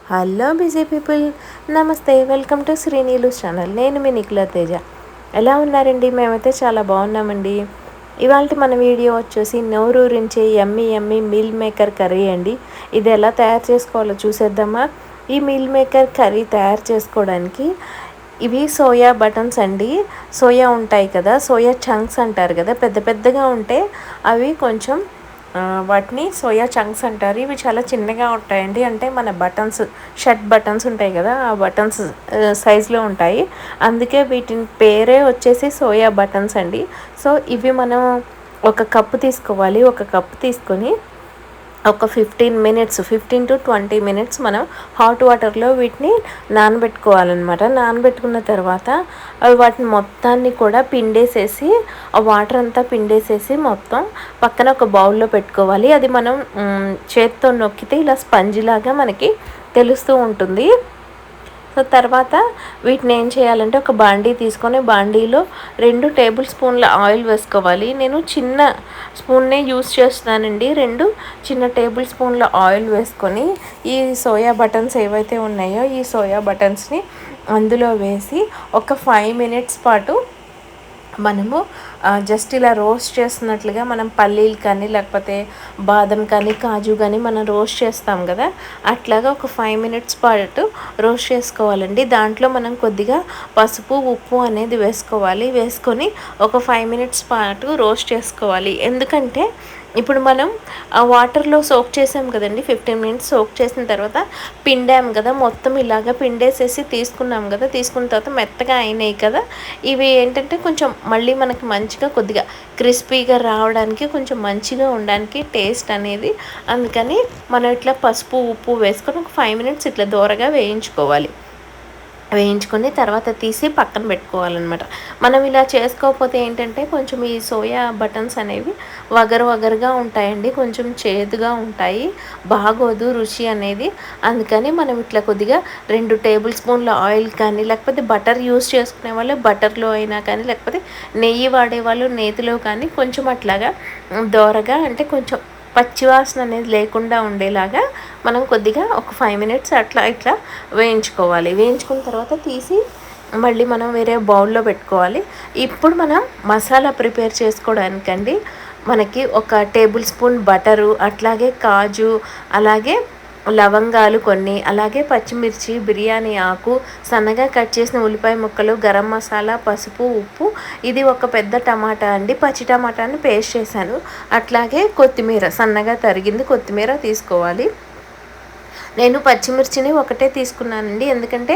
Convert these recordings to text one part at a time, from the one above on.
Hello busy people, నమస్తే. Welcome to Sreenilu channel. నేను మీ నిఖిల తేజ. ఎలా ఉన్నారండి? మేమైతే చాలా బాగున్నామండి. ఇవాళ మన వీడియో వచ్చేసి నోరూరించే యమ్మీ యమ్మీ మీల్ మేకర్ కర్రీ అండి. ఇది ఎలా తయారు చేసుకోవాలో చూసేద్దామా? ఈ మీల్ మేకర్ కర్రీ తయారు చేసుకోవడానికి ఇవి సోయా బటన్స్ అండి. సోయా ఉంటాయి కదా, సోయా చంక్స్ అంటారు కదా, పెద్ద పెద్దగా ఉంటే అవి కొంచెం వాటిని సోయా చంక్స్ అంటారు. ఇవి చాలా చిన్నగా ఉంటాయండి. అంటే మన బటన్స్, షర్ట్ బటన్స్ ఉంటాయి కదా, ఆ బటన్స్ సైజులో ఉంటాయి. అందుకే వీటిని పేరే వచ్చేసి సోయా బటన్స్ అండి. సో ఇవి మనం ఒక కప్పు తీసుకోవాలి. ఒక కప్పు తీసుకొని ఒక 15 to 20 మినిట్స్ మనం హాట్ వాటర్లో వీటిని నానబెట్టుకోవాలన్నమాట. నానబెట్టుకున్న తర్వాత అవి వాటిని మొత్తాన్ని కూడా పిండేసేసి, ఆ వాటర్ అంతా పిండేసేసి మొత్తం పక్కన ఒక బౌల్లో పెట్టుకోవాలి. అది మనం చేత్తో నొక్కితే ఇలా స్పంజ్ లాగా మనకి తెలుస్తూ ఉంటుంది. సో తర్వాత వీటిని ఏం చేయాలంటే ఒక బాండీ తీసుకొని బాండీలో 2 టేబుల్ స్పూన్ల ఆయిల్ వేసుకోవాలి. నేను చిన్న స్పూన్నే యూస్ చేస్తున్నానండి. 2 చిన్న టేబుల్ స్పూన్ల ఆయిల్ వేసుకొని ఈ సోయా బటన్స్ ఏవైతే ఉన్నాయో ఈ సోయా బటన్స్ని అందులో వేసి ఒక 5 మినిట్స్ పాటు మనము జస్ట్ ఇలా రోస్ట్ చేస్తున్నట్లుగా, మనం పల్లీలు కానీ లేకపోతే బాదం కానీ కాజు కానీ మనం రోస్ట్ చేస్తాం కదా, అట్లాగా ఒక 5 మినిట్స్ పాటు రోస్ట్ చేసుకోవాలండి. దాంట్లో మనం కొద్దిగా పసుపు, ఉప్పు అనేది వేసుకోవాలి. వేసుకొని ఒక 5 మినిట్స్ పాటు రోస్ట్ చేసుకోవాలి. ఎందుకంటే ఇప్పుడు మనం ఆ వాటర్లో సోక్ చేసాం కదండి, 15 మినిట్స్ సోక్ చేసిన తర్వాత పిండాం కదా, మొత్తం ఇలాగా పిండేసేసి తీసుకున్నాం కదా, తీసుకున్న తర్వాత మెత్తగా అయినాయి కదా, ఇవి ఏంటంటే కొంచెం మళ్ళీ మనకి మంచిగా కొద్దిగా క్రిస్పీగా రావడానికి, కొంచెం మంచిగా ఉండడానికి టేస్ట్ అనేది. అందుకని మనం ఇట్లా పసుపు, ఉప్పు వేసుకొని ఒక 5 మినిట్స్ ఇట్లా దోరగా వేయించుకోవాలి. వేయించుకొని తర్వాత తీసి పక్కన పెట్టుకోవాలన్నమాట. మనం ఇలా చేసుకోకపోతే ఏంటంటే కొంచెం ఈ సోయా బటన్స్ అనేవి వగరుగా ఉంటాయండి, కొంచెం చేదుగా ఉంటాయి, బాగోదు రుచి అనేది. అందుకని మనం ఇట్లా కొద్దిగా 2 టేబుల్ స్పూన్ల ఆయిల్ కానీ లేకపోతే బటర్ యూస్ చేసుకునే వాళ్ళు బటర్లో అయినా కానీ, లేకపోతే నెయ్యి వాడేవాళ్ళు నేతిలో కానీ కొంచెం అట్లాగా దోరగా, అంటే కొంచెం పచ్చివాసన అనేది లేకుండా ఉండేలాగా మనం కొద్దిగా ఒక 5 మినిట్స్ అట్లా ఇట్లా వేయించుకోవాలి. వేయించుకున్న తర్వాత తీసి మళ్ళీ మనం వేరే బౌల్లో పెట్టుకోవాలి. ఇప్పుడు మనం మసాలా ప్రిపేర్ చేసుకోవడానికండి మనకి ఒక టేబుల్ స్పూన్ బటరు, అట్లాగే కాజు, అలాగే లవంగాలు కొన్ని, అలాగే పచ్చిమిర్చి, బిర్యానీ ఆకు, సన్నగా కట్ చేసిన ఉల్లిపాయ ముక్కలు, గరం మసాలా, పసుపు, ఉప్పు, ఇది ఒక పెద్ద టమాటా అండి, పచ్చి టమాటాని పేస్ట్ చేశాను. అట్లాగే కొత్తిమీర, సన్నగా తరిగింది కొత్తిమీర తీసుకోవాలి. నేను పచ్చిమిర్చిని ఒకటే తీసుకున్నానండి. ఎందుకంటే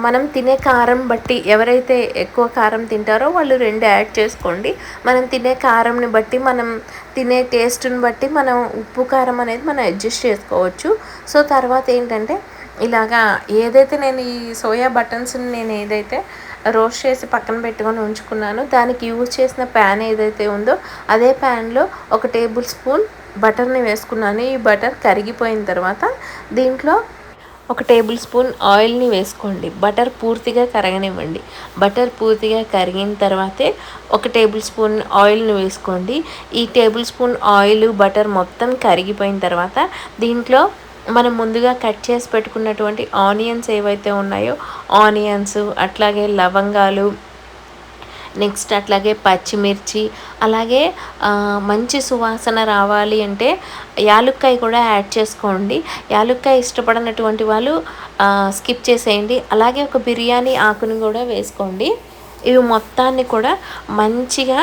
మనం తినే కారం బట్టి, ఎవరైతే ఎక్కువ కారం తింటారో వాళ్ళు 2 యాడ్ చేసుకోండి. మనం తినే కారంని బట్టి, మనం తినే టేస్ట్ని బట్టి మనం ఉప్పు కారం అనేది మనం అడ్జస్ట్ చేసుకోవచ్చు. సో తర్వాత ఏంటంటే ఇలాగా ఏదైతే నేను ఈ సోయా బటన్స్ని నేను ఏదైతే రోస్ట్ చేసి పక్కన పెట్టుకొని ఉంచుకున్నానో దానికి యూజ్ చేసిన ప్యాన్ ఏదైతే ఉందో అదే ప్యాన్లో ఒక టేబుల్ స్పూన్ బటర్ని వేసుకున్నాను. ఈ బటర్ కరిగిపోయిన తర్వాత దీంట్లో ఒక టేబుల్ స్పూన్ ఆయిల్ని వేసుకోండి. బటర్ పూర్తిగా కరగనివ్వండి. బటర్ పూర్తిగా కరిగిన తర్వాతే ఒక టేబుల్ స్పూన్ ఆయిల్ని వేసుకోండి. ఈ టేబుల్ స్పూన్ ఆయిల్, బటర్ మొత్తం కరిగిపోయిన తర్వాత దీంట్లో మనం ముందుగా కట్ చేసి పెట్టుకున్నటువంటి ఆనియన్స్ ఏవైతే ఉన్నాయో ఆనియన్స్, అట్లాగే లవంగాలు, నెక్స్ట్ అట్లాగే పచ్చిమిర్చి, అలాగే మంచి సువాసన రావాలి అంటే యాలుక్కాయ కూడా యాడ్ చేసుకోండి. యాలుక్కాయ ఇష్టపడినటువంటి వాళ్ళు స్కిప్ చేసేయండి. అలాగే ఒక బిర్యానీ ఆకుని కూడా వేసుకోండి. ఇవి మొత్తాన్ని కూడా మంచిగా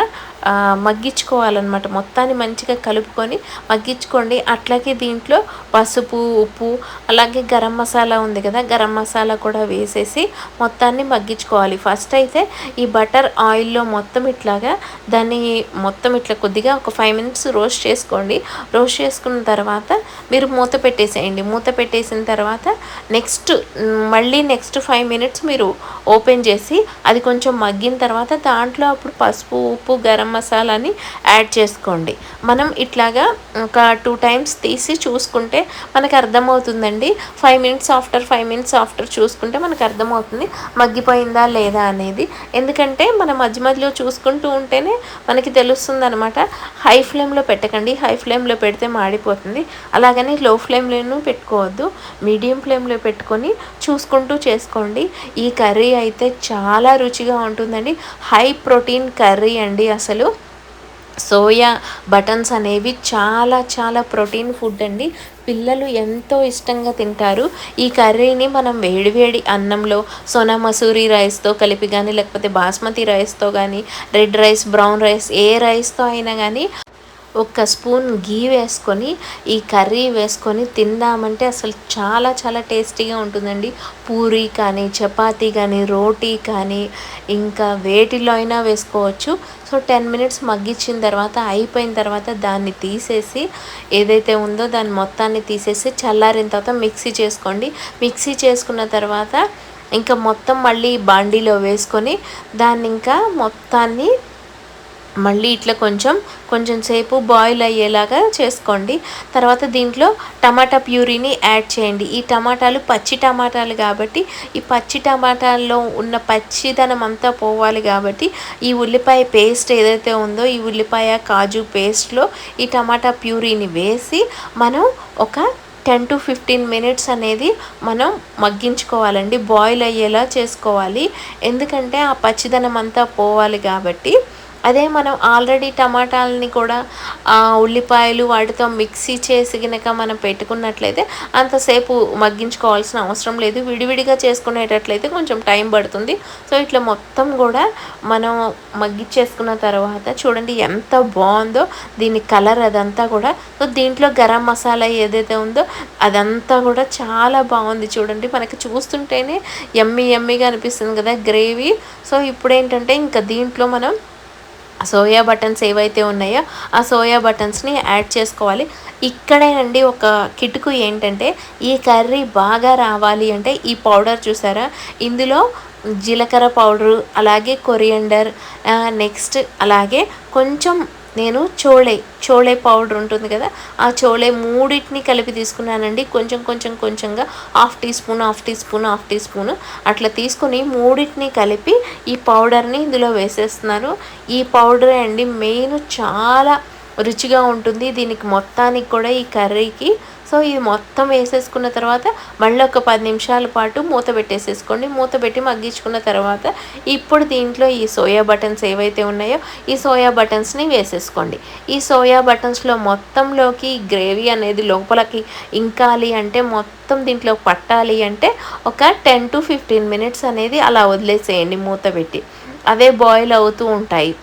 మగ్గించుకోవాలన్నమాట. మొత్తాన్ని మంచిగా కలుపుకొని మగ్గించుకోండి. అట్లాగే దీంట్లో పసుపు, ఉప్పు, అలాగే గరం మసాలా ఉంది కదా, గరం మసాలా కూడా వేసేసి మొత్తాన్ని మగ్గించుకోవాలి. ఫస్ట్ అయితే ఈ బటర్ ఆయిల్లో మొత్తం ఇట్లాగా దాన్ని మొత్తం ఇట్లా కొద్దిగా ఒక 5 మినిట్స్ రోస్ట్ చేసుకోండి. రోస్ట్ చేసుకున్న తర్వాత మీరు మూత పెట్టేసేయండి. మూత పెట్టేసిన తర్వాత మళ్ళీ నెక్స్ట్ 5 మినిట్స్ మీరు ఓపెన్ చేసి అది కొంచెం మగ్గిన తర్వాత దాంట్లో అప్పుడు పసుపు, ఉప్పు, గరం గరం మసాలాని యాడ్ చేసుకోండి. మనం ఇట్లాగా ఒక 2 టైమ్స్ తీసి చూసుకుంటే మనకు అర్థమవుతుందండి. 5 మినిట్స్ ఆఫ్టర్ చూసుకుంటే మనకు అర్థమవుతుంది మగ్గిపోయిందా లేదా అనేది. ఎందుకంటే మనం మధ్య మధ్యలో చూసుకుంటూ ఉంటేనే మనకి తెలుస్తుంది అనమాట. హై ఫ్లేమ్లో పెట్టకండి, హై ఫ్లేమ్లో పెడితే మాడిపోతుంది. అలాగని లో ఫ్లేమ్లోనూ పెట్టుకోవద్దు, మీడియం ఫ్లేమ్లో పెట్టుకొని చూసుకుంటూ చేసుకోండి. ఈ కర్రీ అయితే చాలా రుచిగా ఉంటుందండి. హై ప్రోటీన్ కర్రీ అండి. అసలు సోయా బటన్స్ అనేవి చాలా చాలా ప్రోటీన్ ఫుడ్ అండి. పిల్లలు ఎంతో ఇష్టంగా తింటారు. ఈ కర్రీని మనం వేడివేడి అన్నంలో సోనా మసూరి రైస్తో కలిపి కానీ, లేకపోతే బాస్మతి రైస్తో కానీ, రెడ్ రైస్, బ్రౌన్ రైస్, ఏ రైస్తో అయినా కానీ ఒక స్పూన్ గీ వేసుకొని ఈ కర్రీ వేసుకొని తిందామంటే అసలు చాలా చాలా టేస్టీగా ఉంటుందండి. పూరి కానీ, చపాతీ కానీ, రోటీ కానీ, ఇంకా వేటిలో అయినా వేసుకోవచ్చు. సో 10 మినిట్స్ మగ్గించిన తర్వాత అయిపోయిన తర్వాత దాన్ని తీసేసి ఏదైతే ఉందో దాన్ని మొత్తాన్ని తీసేసి చల్లారిన తర్వాత మిక్సీ చేసుకోండి. మిక్సీ చేసుకున్న తర్వాత ఇంకా మొత్తం మళ్ళీ బాండీలో వేసుకొని దాన్ని ఇంకా మొత్తాన్ని మళ్ళీ ఇట్లా కొంచెం సేపు బాయిల్ అయ్యేలాగా చేసుకోండి. తర్వాత దీంట్లో టమాటా ప్యూరీని యాడ్ చేయండి. ఈ టమాటాలు పచ్చి టమాటాలు కాబట్టి ఈ పచ్చి టమాటాల్లో ఉన్న పచ్చిదనం అంతా పోవాలి కాబట్టి ఈ ఉల్లిపాయ పేస్ట్ ఏదైతే ఉందో ఈ ఉల్లిపాయ కాజు పేస్ట్లో ఈ టమాటా ప్యూరీని వేసి మనం ఒక 10 to 15 మినిట్స్ అనేది మనం మగ్గించుకోవాలండి. బాయిల్ అయ్యేలా చేసుకోవాలి. ఎందుకంటే ఆ పచ్చిదనం అంతా పోవాలి కాబట్టి. అదే మనం ఆల్రెడీ టమాటాలని కూడా ఉల్లిపాయలు వాటితో మిక్సీ చేసి కనుక మనం పెట్టుకున్నట్లయితే అంతసేపు మగ్గించుకోవాల్సిన అవసరం లేదు. విడివిడిగా చేసుకునేటట్లయితే కొంచెం టైం పడుతుంది. సో ఇట్లా మొత్తం కూడా మనం మగ్గిచ్చేసుకున్న తర్వాత చూడండి ఎంత బాగుందో దీని కలర్ అదంతా కూడా. సో దీంట్లో గరం మసాలా ఏదైతే ఉందో అదంతా కూడా చాలా బాగుంది. చూడండి మనకి చూస్తుంటేనే యమ్మీగా అనిపిస్తుంది కదా గ్రేవీ. సో ఇప్పుడు ఏంటంటే ఇంకా దీంట్లో మనం సోయా బటన్స్ ఏవైతే ఉన్నాయో ఆ సోయా బటన్స్ని యాడ్ చేసుకోవాలి. ఇక్కడేనండి ఒక కిటుకు ఏంటంటే ఈ కర్రీ బాగా రావాలి అంటే ఈ పౌడర్ చూసారా, ఇందులో జీలకర్ర పౌడరు, అలాగే కొరియండర్, నెక్స్ట్ అలాగే కొంచెం నేను చోళే పౌడర్ ఉంటుంది కదా ఆ చోళే మూడింటిని కలిపి తీసుకున్నానండి. కొంచెంగా హాఫ్ టీ స్పూన్ అట్లా తీసుకుని మూడింటిని కలిపి ఈ పౌడర్ని ఇందులో వేసేస్తున్నాను. ఈ పౌడరే అండి మెయిన్, చాలా రుచిగా ఉంటుంది దీనికి మొత్తానికి కూడా ఈ కర్రీకి. సో ఇది మొత్తం వేసేసుకున్న తర్వాత మళ్ళీ ఒక 10 నిమిషాల పాటు మూత పెట్టేసేసుకోండి. మూత పెట్టి మగ్గించుకున్న తర్వాత ఇప్పుడు దీంట్లో ఈ సోయా బటన్స్ ఏవైతే ఉన్నాయో ఈ సోయా బటన్స్ని వేసేసుకోండి. ఈ సోయా బటన్స్లో మొత్తంలోకి గ్రేవీ అనేది లోపలికి ఇంకాలి అంటే, మొత్తం దీంట్లో పట్టాలి అంటే ఒక 10 to 15 మినిట్స్ అనేది అలా వదిలేసేయండి మూత పెట్టి. అవే బాయిల్ అవుతూ ఉంటాయి.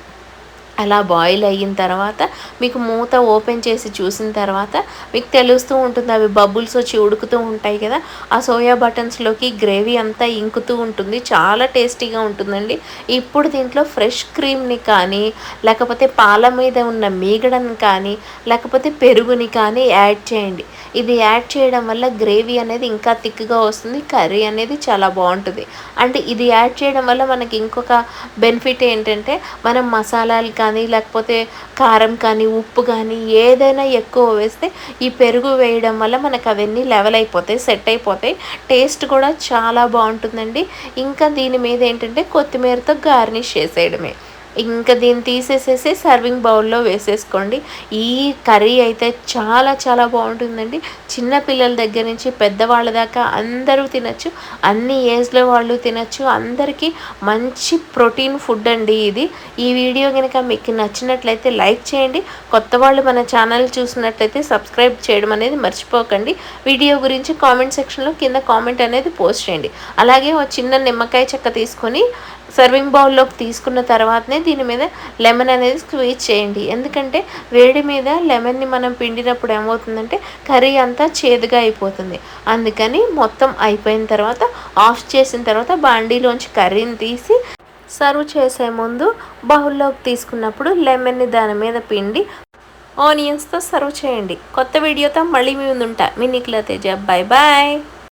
అలా బాయిల్ అయిన తర్వాత మీకు మూత ఓపెన్ చేసి చూసిన తర్వాత మీకు తెలుస్తూ ఉంటుంది, అవి బబుల్స్ వచ్చి ఉడుకుతూ ఉంటాయి కదా, ఆ సోయా బటన్స్లోకి గ్రేవీ అంతా ఇంకుతూ ఉంటుంది. చాలా టేస్టీగా ఉంటుందండి. ఇప్పుడు దీంట్లో ఫ్రెష్ క్రీమ్ని కానీ, లేకపోతే పాల మీద ఉన్న మీగడని కానీ, లేకపోతే పెరుగుని కానీ యాడ్ చేయండి. ఇది యాడ్ చేయడం వల్ల గ్రేవీ అనేది ఇంకా థిక్గా వస్తుంది, కర్రీ అనేది చాలా బాగుంటుంది. అంటే ఇది యాడ్ చేయడం వల్ల మనకి ఇంకొక బెనిఫిట్ ఏంటంటే మనం మసాలాలు కానీ, లేకపోతే కారం కానీ, ఉప్పు కానీ ఏదైనా ఎక్కువ వేస్తే ఈ పెరుగు వేయడం వల్ల మనకు అవన్నీ లెవెల్ అయిపోతాయి, సెట్ అయిపోతాయి. టేస్ట్ కూడా చాలా బాగుంటుందండి. ఇంకా దీని మీద ఏంటంటే కొత్తిమీరతో గార్నిష్ చేసేయడమే. ఇంకా దీన్ని తీసేసేసి సర్వింగ్ బౌల్లో వేసేసుకోండి. ఈ కర్రీ అయితే చాలా చాలా బాగుంటుందండి. చిన్నపిల్లల దగ్గర నుంచి పెద్దవాళ్ళ దాకా అందరూ తినచ్చు, అన్ని ఏజ్లో వాళ్ళు తినచ్చు. అందరికీ మంచి ప్రోటీన్ ఫుడ్ అండి ఇది. ఈ వీడియో కనుక మీకు నచ్చినట్లయితే లైక్ చేయండి. కొత్త వాళ్ళు మన ఛానల్ చూసినట్లయితే సబ్స్క్రైబ్ చేయడం అనేది మర్చిపోకండి. వీడియో గురించి కామెంట్ సెక్షన్లో కింద కామెంట్ అనేది పోస్ట్ చేయండి. అలాగే ఒక చిన్న నిమ్మకాయ చెక్క తీసుకొని సర్వింగ్ బౌల్లోకి తీసుకున్న తర్వాతనే దీని మీద లెమన్ అనేది స్క్వీజ్ చేయండి. ఎందుకంటే వేడి మీద లెమన్ని మనం పిండినప్పుడు ఏమవుతుందంటే కర్రీ అంతా చేదుగా అయిపోతుంది. అందుకని మొత్తం అయిపోయిన తర్వాత ఆఫ్ చేసిన తర్వాత బాండీలోంచి కర్రీని తీసి సర్వ్ చేసే ముందు బౌల్లోకి తీసుకున్నప్పుడు లెమన్ని దాని మీద పిండి ఆనియన్స్తో సర్వ్ చేయండి. కొత్త వీడియోతో మళ్ళీ మీ ముందుంటా. మీ నిఖిల తేజ. Bye bye.